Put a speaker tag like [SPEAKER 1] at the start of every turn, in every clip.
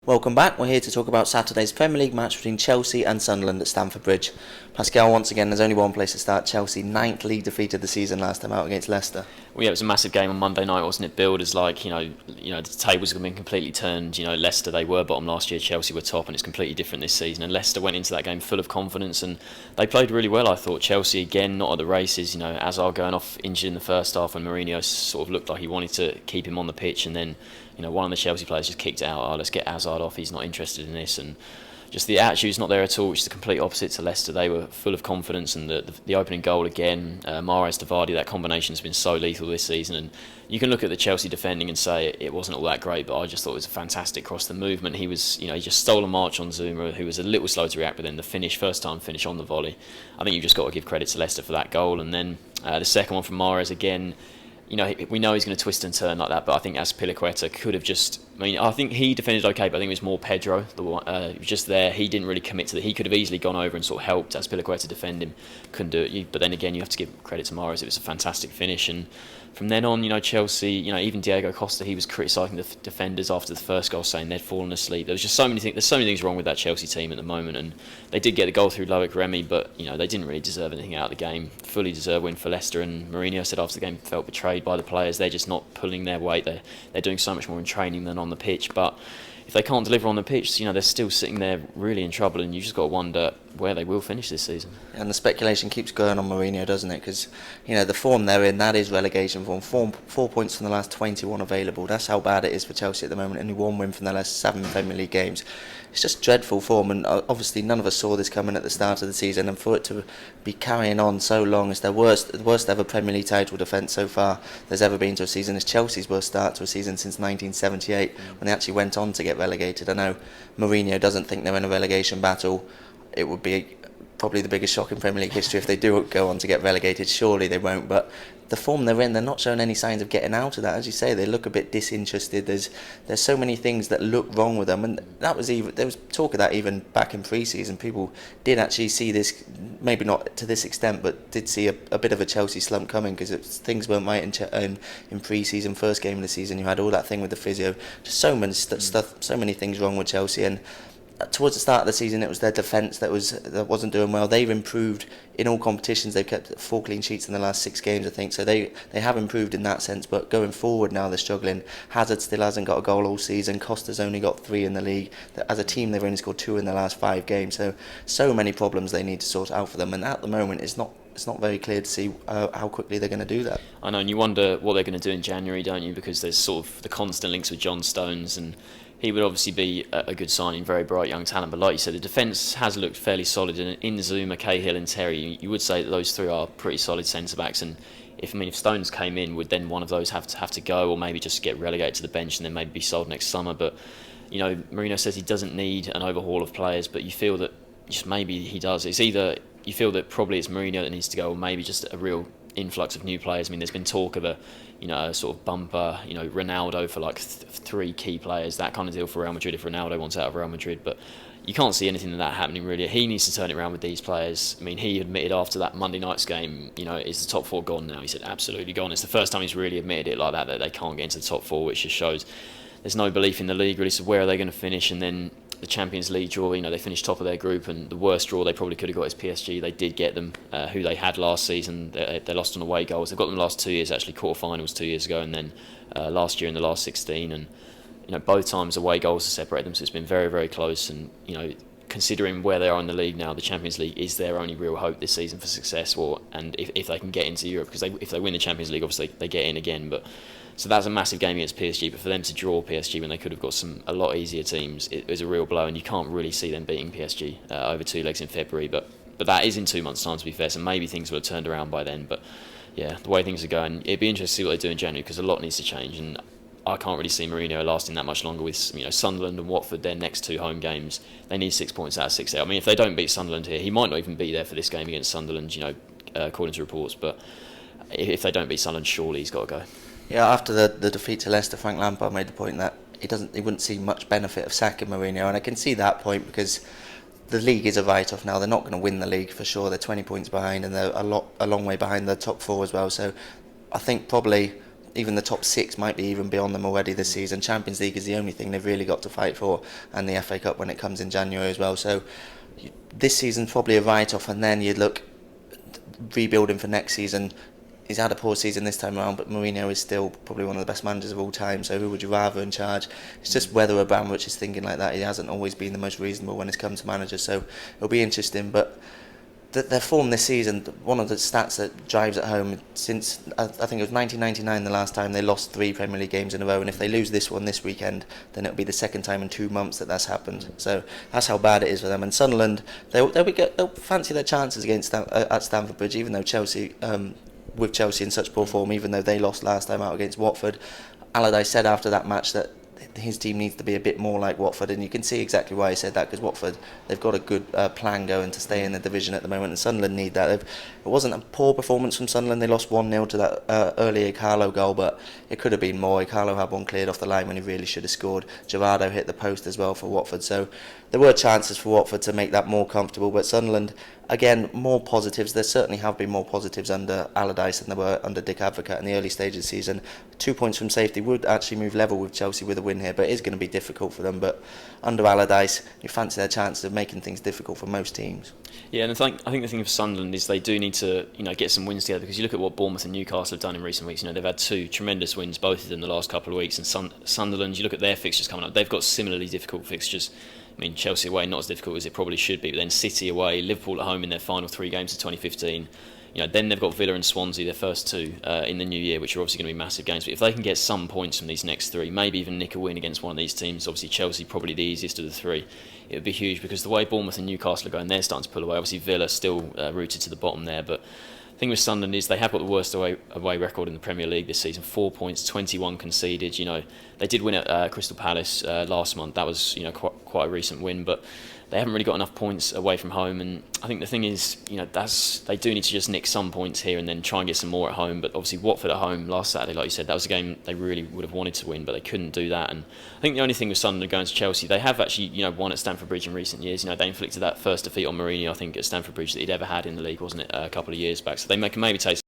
[SPEAKER 1] Welcome back. We're here to talk about Saturday's Premier League match between Chelsea and Sunderland at Stamford Bridge. Pascal, once again, there's only one place to start. Chelsea, ninth league defeat of the season last time out against Leicester.
[SPEAKER 2] Well, yeah, it was a massive game on Monday night, wasn't it? Billed as like, the tables have been completely turned. Leicester, they were bottom last year, Chelsea were top, and it's completely different this season. And Leicester went into that game full of confidence, and they played really well, I thought. Chelsea, again, not at the races. Hazard going off injured in the first half, and Mourinho sort of looked like he wanted to keep him on the pitch, and then one of the Chelsea players just kicked it out. Let's get Hazard off. He's not interested in this, and just the attitude's not there at all, which is the complete opposite to Leicester. They were full of confidence, and the opening goal again, Mahrez to Vardy, that combination's been so lethal this season. And you can look at the Chelsea defending and say it wasn't all that great, but I just thought it was a fantastic cross. The movement, he just stole a march on Zuma, who was a little slow to react, but then the first time finish on the volley. I think you've just got to give credit to Leicester for that goal. And then the second one from Mahrez again. We know he's going to twist and turn like that, but I think Azpilicueta could have I think he defended okay, but I think it was more Pedro, he was just there. He didn't really commit to that. He could have easily gone over and sort of helped Azpilicueta defend him. Couldn't do it. But then again, you have to give credit to Mahrez. It was a fantastic finish. And from then on, Chelsea, even Diego Costa, he was criticising the defenders after the first goal, saying they'd fallen asleep. There was just so many things. There's so many things wrong with that Chelsea team at the moment, and they did get the goal through Loic Remy, but they didn't really deserve anything out of the game. Fully deserved win for Leicester, and Mourinho said after the game felt betrayed by the players. They're just not pulling their weight. They're doing so much more in training than on the pitch, but if they can't deliver on the pitch, they're still sitting there really in trouble, and you just got to wonder where they will finish this season.
[SPEAKER 1] And the speculation keeps going on Mourinho, doesn't it? Because the form they're in, that is relegation form. 4 points from the last 21 available. That's how bad it is for Chelsea at the moment. Only one win from their last 7 Premier League games. It's just dreadful form, and obviously none of us saw this coming at the start of the season, and for it to be carrying on so long, it's the worst ever Premier League title defence so far there's ever been to a season. It's Chelsea's worst start to a season since 1978, when they actually went on to get relegated. I know Mourinho doesn't think they're in a relegation battle. It would be probably the biggest shock in Premier League history if they do go on to get relegated. Surely they won't, but the form they're in, they're not showing any signs of getting out of that. As you say, they look a bit disinterested. There's so many things that look wrong with them, and there was talk of that even back in pre-season. People did actually see this, maybe not to this extent, but did see a bit of a Chelsea slump coming, because things weren't right in pre-season. First game of the season, you had all that thing with the physio, just so many stuff, so many things wrong with Chelsea. And towards the start of the season, it was their defence that wasn't doing well. They've improved in all competitions. They've kept 4 clean sheets in the last 6 games, I think. So they have improved in that sense. But going forward now, they're struggling. Hazard still hasn't got a goal all season. Costa's only got 3 in the league. As a team, they've only scored 2 in the last 5 games. So many problems they need to sort out for them. And at the moment, it's not very clear to see how quickly they're going to do that.
[SPEAKER 2] I know, and you wonder what they're going to do in January, don't you? Because there's sort of the constant links with John Stones, and he would obviously be a good signing, very bright young talent. But like you said, the defence has looked fairly solid. And in Zuma, Cahill and Terry, you would say that those 3 are pretty solid centre-backs. And if Stones came in, would then one of those have to go, or maybe just get relegated to the bench and then maybe be sold next summer? But Mourinho says he doesn't need an overhaul of players, but you feel that just maybe he does. It's either you feel that probably it's Mourinho that needs to go, or maybe just a real influx of new players. There's been talk of a sort of bumper, Ronaldo for like 3 key players, that kind of deal for Real Madrid if Ronaldo wants out of Real Madrid. But you can't see anything of that happening really. He needs to turn it around with these players. He admitted after that Monday night's game, is the top 4 gone now? He said absolutely gone. It's the first time he's really admitted it like that they can't get into the top 4, which just shows there's no belief in the league really. So where are they going to finish? And then the Champions League draw, they finished top of their group, and the worst draw they probably could have got is PSG. They did get them, who they had last season. They lost on away goals. They've got them the last 2 years, actually, quarterfinals 2 years ago, and then last year in the last 16. And both times away goals have separated them, so it's been very, very close. And considering where they are in the league now, the Champions League is their only real hope this season for success. And if they can get into Europe, because if they win the Champions League, obviously they get in again. But so that's a massive game against PSG, but for them to draw PSG when they could have got a lot easier teams, it was a real blow, and you can't really see them beating PSG over 2 legs in February. But that is in 2 months' time, to be fair, so maybe things will have turned around by then. But yeah, the way things are going, it'd be interesting to see what they do in January, because a lot needs to change, and I can't really see Mourinho lasting that much longer with Sunderland and Watford, their next 2 home games. They need 6 points out of 6 there. If they don't beat Sunderland here, he might not even be there for this game against Sunderland, according to reports. But if they don't beat Sunderland, surely he's got to go.
[SPEAKER 1] Yeah, after the defeat to Leicester, Frank Lampard made the point that he wouldn't see much benefit of sacking Mourinho, and I can see that point, because the league is a write-off now. They're not going to win the league for sure. They're 20 points behind, and they're a long way behind the top 4 as well. So I think probably even the top 6 might be even beyond them already this season. Champions League is the only thing they've really got to fight for, and the FA Cup when it comes in January as well. So this season's probably a write-off, and then you'd look rebuilding for next season. He's had a poor season this time around, but Mourinho is still probably one of the best managers of all time, so who would you rather in charge? It's just whether Abramovich is thinking like that. He hasn't always been the most reasonable when it's come to managers, so it'll be interesting. But their form this season, one of the stats that drives it home, since I think it was 1999 the last time they lost 3 Premier League games in a row, and if they lose this one this weekend, then it'll be the second time in 2 months that that's happened. So that's how bad it is for them. And Sunderland, they'll fancy their chances against at Stamford Bridge, even though Chelsea, with Chelsea in such poor form, even though they lost last time out against Watford. Allardyce said after that match that his team needs to be a bit more like Watford, and you can see exactly why he said that, because Watford, they've got a good plan going to stay in the division at the moment, and Sunderland need that. It wasn't a poor performance from Sunderland. They lost 1-0 to that early Carlo goal, but it could have been more. Carlo had one cleared off the line when he really should have scored. Gerardo hit the post as well for Watford, so there were chances for Watford to make that more comfortable, but Sunderland, again, more positives. There certainly have been more positives under Allardyce than there were under Dick Advocaat in the early stages of the season. 2 points from safety would actually move level with Chelsea with a win here, but it is going to be difficult for them. But under Allardyce, you fancy their chances of making things difficult for most teams.
[SPEAKER 2] Yeah, and I think the thing of Sunderland is they do need to get some wins together, because you look at what Bournemouth and Newcastle have done in recent weeks. They've had 2 tremendous wins, both of them, the last couple of weeks. And Sunderland, you look at their fixtures coming up, they've got similarly difficult fixtures. I mean, Chelsea away, not as difficult as it probably should be, but then City away, Liverpool at home in their final 3 games of 2015. Then they've got Villa and Swansea, their first 2 in the new year, which are obviously going to be massive games. But if they can get some points from these next 3, maybe even nick a win against one of these teams, obviously Chelsea probably the easiest of the 3, it would be huge, because the way Bournemouth and Newcastle are going, they're starting to pull away. Obviously Villa still rooted to the bottom there, but the thing with Sunderland is they have got the worst away record in the Premier League this season. 4 points, 21 conceded. They did win at Crystal Palace last month. That was quite a recent win, but they haven't really got enough points away from home. And I think the thing is, they do need to just nick some points here and then try and get some more at home. But obviously Watford at home last Saturday, like you said, that was a game they really would have wanted to win, but they couldn't do that. And I think the only thing with Sunderland going to Chelsea, they have actually won at Stamford Bridge in recent years. They inflicted that first defeat on Mourinho, I think, at Stamford Bridge that he'd ever had in the league, wasn't it, a couple of years back. So they can maybe take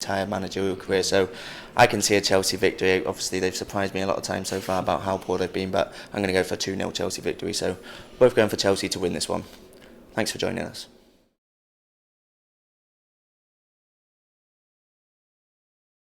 [SPEAKER 1] Entire managerial career, so I can see a Chelsea victory. Obviously they've surprised me a lot of times so far about how poor they've been, but I'm going to go for a 2-0 Chelsea victory, so both going for Chelsea to win this one. Thanks for joining us.